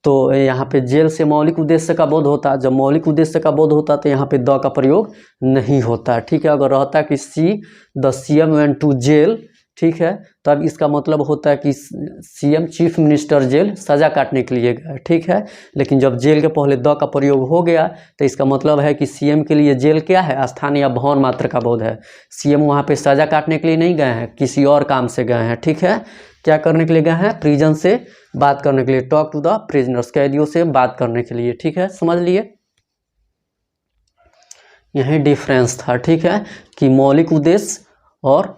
तो यहाँ पे जेल से मौलिक उद्देश्य का बोध होता। जब मौलिक उद्देश्य का बोध होता तो यहाँ पे द का प्रयोग नहीं होता। ठीक है, अगर रहता कि the CM went to jail, ठीक है, तब इसका मतलब होता है कि सीएम चीफ मिनिस्टर जेल सजा काटने के लिए गए। ठीक है, लेकिन जब जेल के पहले द का प्रयोग हो गया तो इसका मतलब है कि सीएम के लिए जेल क्या है, स्थान या भवन मात्र का बोध है। सीएम वहाँ पे सजा काटने के लिए नहीं गए हैं, किसी और काम से गए हैं। ठीक है, क्या करने के लिए गए हैं, प्रिजन से बात करने के लिए, टॉक टू द प्रिजनर्स, कैदियों से बात करने के लिए। ठीक है, समझ लिए, यही डिफरेंस था। ठीक है, कि मौलिक उद्देश्य और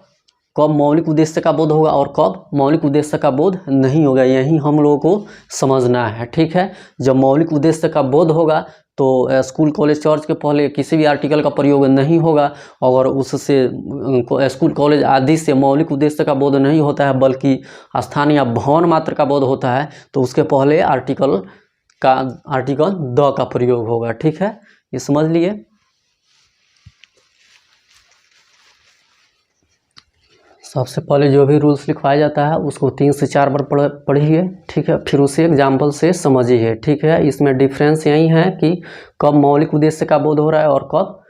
कब मौलिक उद्देश्य का बोध होगा और कब मौलिक उद्देश्य का बोध नहीं होगा, यही हम लोगों को समझना है। ठीक है, जब मौलिक उद्देश्य का बोध होगा तो स्कूल कॉलेज चर्च के पहले किसी भी आर्टिकल का प्रयोग नहीं होगा, और उससे स्कूल कॉलेज आदि से मौलिक उद्देश्य का बोध नहीं होता है बल्कि स्थान या भवन मात्र का बोध होता है, तो उसके पहले आर्टिकल द का प्रयोग होगा। ठीक है, ये समझ लिए। सबसे पहले जो भी रूल्स लिखवाया जाता है उसको 3 से 4 बार पढ़िए। ठीक है, फिर उसे एग्जाम्पल से समझिए। ठीक है, इसमें डिफरेंस यही है कि कब मौलिक उद्देश्य का बोध हो रहा है और कब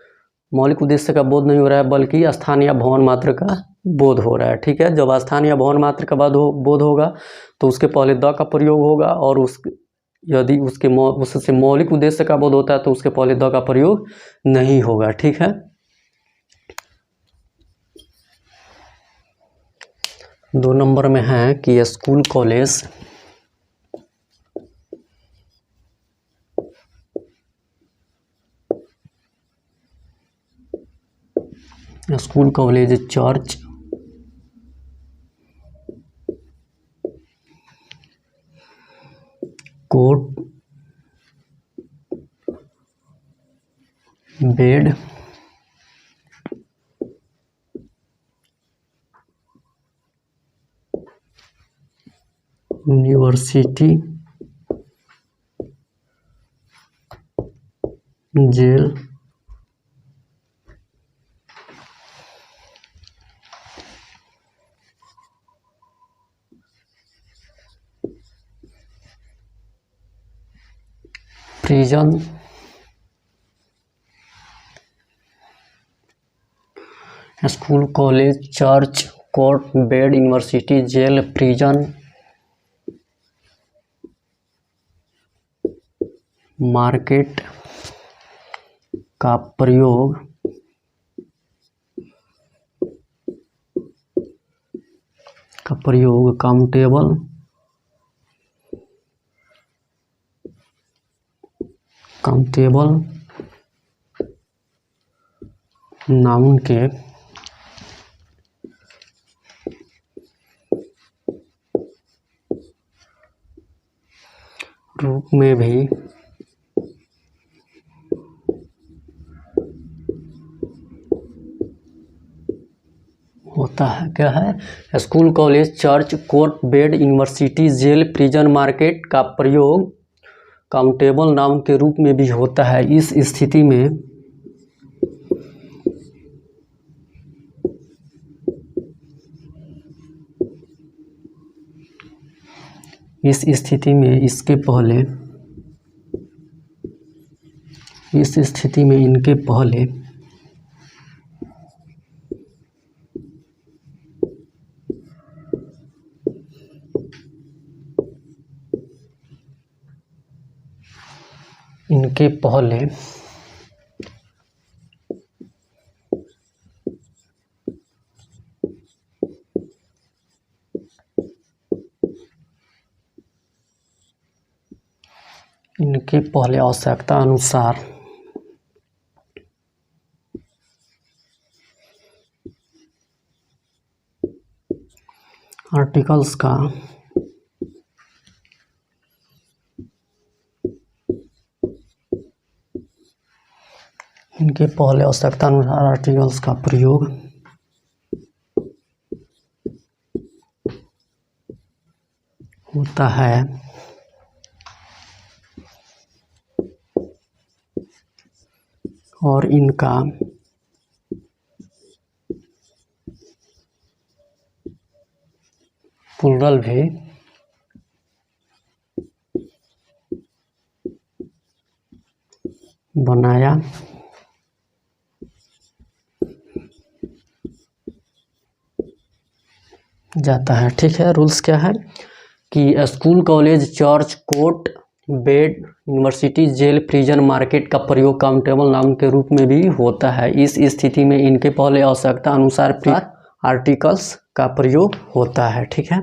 मौलिक उद्देश्य का बोध नहीं हो रहा है बल्कि स्थान या भवन मात्र का बोध हो रहा है। ठीक है, जब स्थान या भवन मात्र का बोध होगा तो उसके पहले द का प्रयोग होगा, और यदि उससे मौलिक उद्देश्य का बोध होता है तो उसके पहले द का प्रयोग नहीं होगा। ठीक है, 2 नंबर में है कि school college church court bed university jail prison school college church court bed university jail prison market का प्रयोग काउंटेबल नाउन के रूप में भी होता है। क्या है? School, college, church, court, bed, university, jail, prison, market का प्रयोग काउंटेबल नाउन के रूप में भी होता है। इस स्थिति में इनके पहले आवश्यकता अनुसार आर्टिकल्स का प्रयोग होता है। और इनका प्लूरल भी बनाया जाता है। ठीक है। रूल्स क्या है कि school, college, church, court, bed, university, jail, prison, market का प्रयोग काउंटेबल नाउन के रूप में भी होता है। इस स्थिति में इनके पहले आवश्यकता अनुसार आर्टिकल्स का प्रयोग होता है। ठीक है।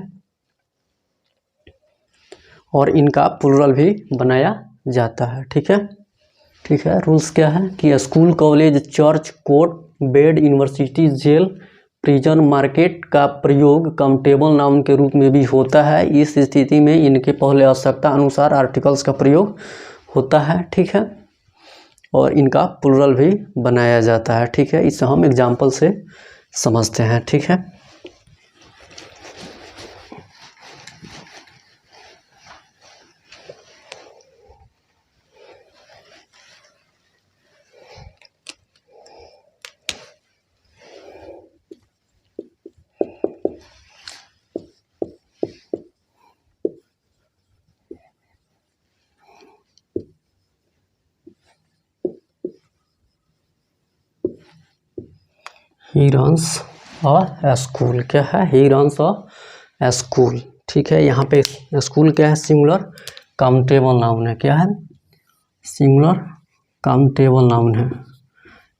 और इनका प्लूरल भी बनाया जाता है। ठीक है। ठीक है। रूल्स क्या है कि school, college, church, court, bed, university, jail, prison, market का प्रयोग काउंटेबल नाउन के रूप में भी होता है। इस स्थिति में इनके पहले आवश्यकता अनुसार आर्टिकल्स का प्रयोग होता है। ठीक है। और इनका प्लूरल भी बनाया जाता है। ठीक है। इसे हम एग्जाम्पल से समझते हैं। ठीक है। He runs a school. क्या है? He runs a school. ठीक है। यहाँ पे स्कूल क्या है? सिंगुलर काउंटेबल नाउन है। क्या है? सिंगुलर काउंटेबल नाउन है,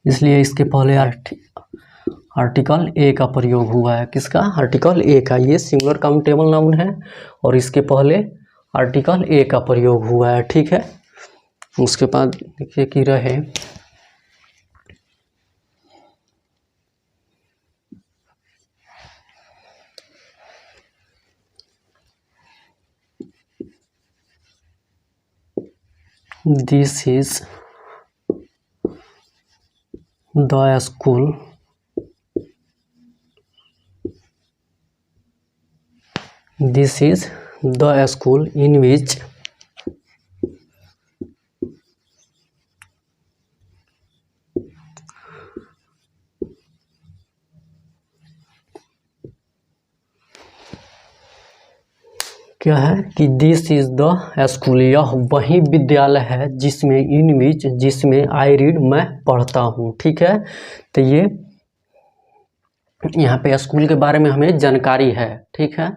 इसलिए इसके पहले आर्टिकल ए का प्रयोग हुआ है। किसका? आर्टिकल ए का। ये सिंगुलर काउंटेबल नाउन है और इसके पहले आर्टिकल ए का प्रयोग हुआ है। ठीक है। उसके बाद देखिए कि रहे This is the school in which क्या है कि दिस इज द स्कूल, यह वही विद्यालय है जिसमें जिसमें आई रीड, मैं पढ़ता हूँ। ठीक है। तो ये यहाँ पे स्कूल के बारे में हमें जानकारी है। ठीक है।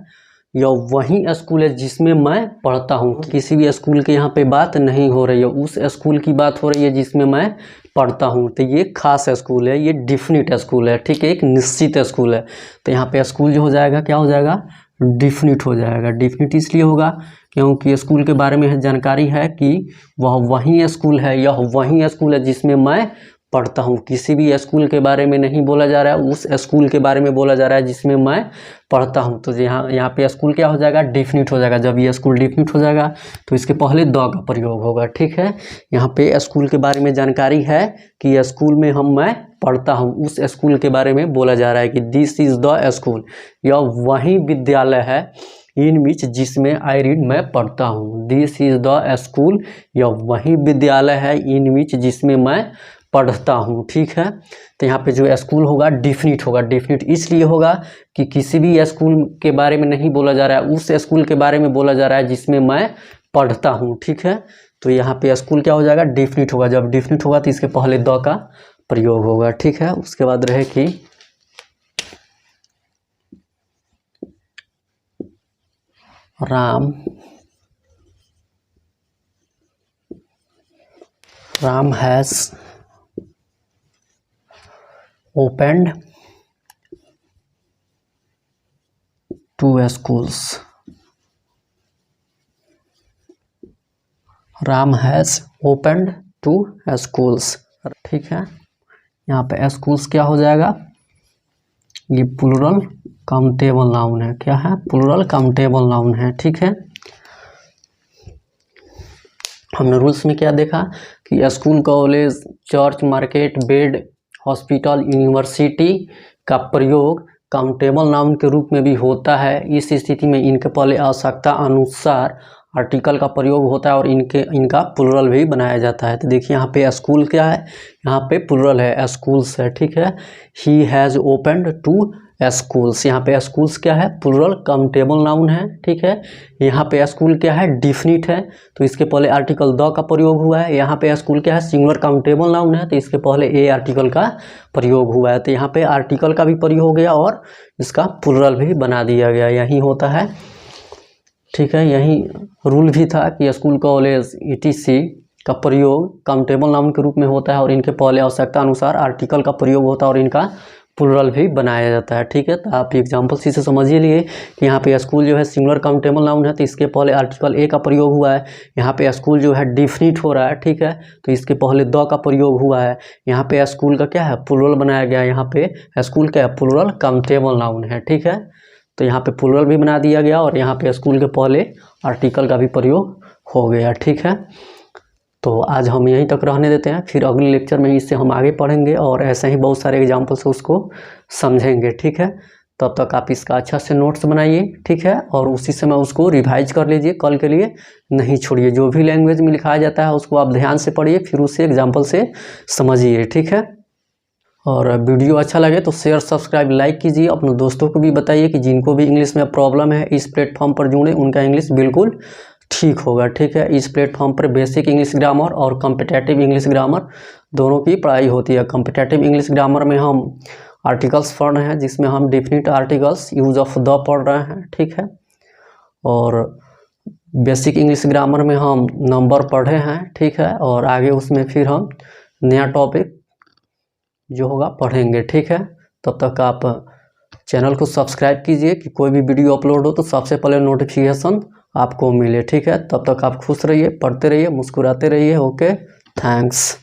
या वही स्कूल है जिसमें मैं पढ़ता हूँ। किसी भी स्कूल के यहाँ पे बात नहीं हो रही है, उस स्कूल की बात हो रही है जिसमें मैं पढ़ता हूँ। तो ये खास स्कूल है, ये डिफिनिट स्कूल है, ठीक है, एक निश्चित स्कूल है। तो यहाँ पे स्कूल जो हो जाएगा क्या हो जाएगा, डिफिनिट हो जाएगा। डिफिनिट इसलिए होगा क्योंकि स्कूल के बारे में जानकारी है कि वह वही स्कूल है, यह वही स्कूल है जिसमें मैं पढ़ता हूँ। किसी भी स्कूल के बारे में नहीं बोला जा रहा है, उस स्कूल के बारे में बोला जा रहा है जिसमें मैं पढ़ता हूँ। तो यहाँ पे स्कूल क्या हो जाएगा, डिफिनिट हो जाएगा। जब ये स्कूल डिफिनिट हो जाएगा तो इसके पहले द का प्रयोग होगा, ठीक है। यहाँ पे स्कूल के बारे में जानकारी है कि स्कूल में मैं पढ़ता हूँ, उस स्कूल के बारे में बोला जा रहा है कि दिस इज द स्कूल, यह वही विद्यालय है इन विच जिसमें आई रीड मैं पढ़ता हूँ। दिस इज द स्कूल, यह वही विद्यालय है इन विच जिसमें मैं पढ़ता हूँ, ठीक है। तो यहाँ पे जो स्कूल होगा डिफिनिट होगा। डिफिनिट इसलिए होगा कि किसी भी स्कूल के बारे में नहीं बोला जा रहा है, उस स्कूल के बारे में बोला जा रहा है जिसमें मैं पढ़ता हूँ, ठीक है। तो यहाँ पे स्कूल क्या हो जाएगा, डिफिनिट होगा। जब डिफिनिट होगा तो इसके पहले द का प्रयोग होगा, ठीक है। उसके बाद रहे कि Ram has opened 2 schools. Ram has opened 2 schools, ठीक है। यहाँ पे schools क्या हो जाएगा, ये प्लूरल काउंटेबल नाउन है। क्या है, प्लूरल काउंटेबल नाउन है, ठीक है। हमने रूल्स में क्या देखा कि school, college, church, market, bed, hospital, university का प्रयोग काउंटेबल नाउन के रूप में भी होता है। इस स्थिति में इनके पहले आवश्यकता अनुसार आर्टिकल का प्रयोग होता है और इनका प्लूरल भी बनाया जाता है। तो देखिए यहाँ पे स्कूल क्या है, यहाँ पे प्लूरल है, स्कूल्स है, ठीक है। ही हैज़ ओपनड 2 स्कूल्स, यहाँ पे स्कूल्स क्या है, प्लूरल काउंटेबल नाउन है, ठीक है। यहाँ पे स्कूल क्या है, डिफिनिट है, तो इसके पहले आर्टिकल द का प्रयोग हुआ है। यहाँ पे स्कूल क्या है, सिंगुलर काउंटेबल नाउन है, तो इसके पहले ए आर्टिकल का प्रयोग हुआ है। तो यहाँ पे आर्टिकल का भी प्रयोग हो गया और इसका प्लूरल भी बना दिया गया, यही होता है, ठीक है। यही रूल भी था कि स्कूल, कॉलेज, ETC का प्रयोग काउंटेबल नाउन के रूप में होता है और इनके पहले आवश्यकता अनुसार आर्टिकल का प्रयोग होता है और इनका प्लूरल भी बनाया जाता है, ठीक है। तो आप एग्जाम्पल से समझिए लिए कि यहाँ पे स्कूल जो है सिंगुलर काउंटेबल नाउन है, तो इसके पहले आर्टिकल ए का प्रयोग हुआ है। यहाँ पे स्कूल जो है डिफिनिट हो रहा है, ठीक है, तो इसके पहले द का प्रयोग हुआ है। यहाँ पे स्कूल का क्या है, प्लूरल बनाया गया है। यहाँ पे स्कूल क्या है, प्लूरल काउंटेबल नाउन है, ठीक है। तो यहाँ पे प्लूरल भी बना दिया गया और यहाँ पे स्कूल के पहले आर्टिकल का भी प्रयोग हो गया, ठीक है। तो आज हम यहीं तक रहने देते हैं, फिर अगले लेक्चर में इससे हम आगे पढ़ेंगे और ऐसे ही बहुत सारे एग्जाम्पल से उसको समझेंगे, ठीक है। तब तक आप इसका अच्छा से नोट्स बनाइए, ठीक है, और उसी समय उसको रिवाइज कर लीजिए, कल के लिए नहीं छोड़िए। जो भी लैंग्वेज में लिखाया जाता है उसको आप ध्यान से पढ़िए, फिर उसे एग्जाम्पल से समझिए, ठीक है। और वीडियो अच्छा लगे तो शेयर, सब्सक्राइब, लाइक कीजिए। अपने दोस्तों को भी बताइए कि जिनको भी इंग्लिश में प्रॉब्लम है इस प्लेटफॉर्म पर जुड़े, उनका इंग्लिश बिल्कुल ठीक होगा, ठीक है। इस प्लेटफॉर्म पर बेसिक इंग्लिश ग्रामर और कॉम्पिटिटिव इंग्लिश ग्रामर दोनों की पढ़ाई होती है। कॉम्पिटिटिव इंग्लिश ग्रामर में हम आर्टिकल्स पढ़ रहे हैं, जिसमें हम definite articles, use of the पढ़ रहे हैं, ठीक है। और बेसिक इंग्लिश ग्रामर में हम नंबर पढ़े हैं, ठीक है, और आगे उसमें फिर हम नया टॉपिक जो होगा पढ़ेंगे, ठीक है। तब तक आप चैनल को सब्सक्राइब कीजिए कि कोई भी वीडियो अपलोड हो तो सबसे पहले नोटिफिकेशन आपको मिले, ठीक है। तब तक आप खुश रहिए, पढ़ते रहिए, मुस्कुराते रहिए। Okay, thanks.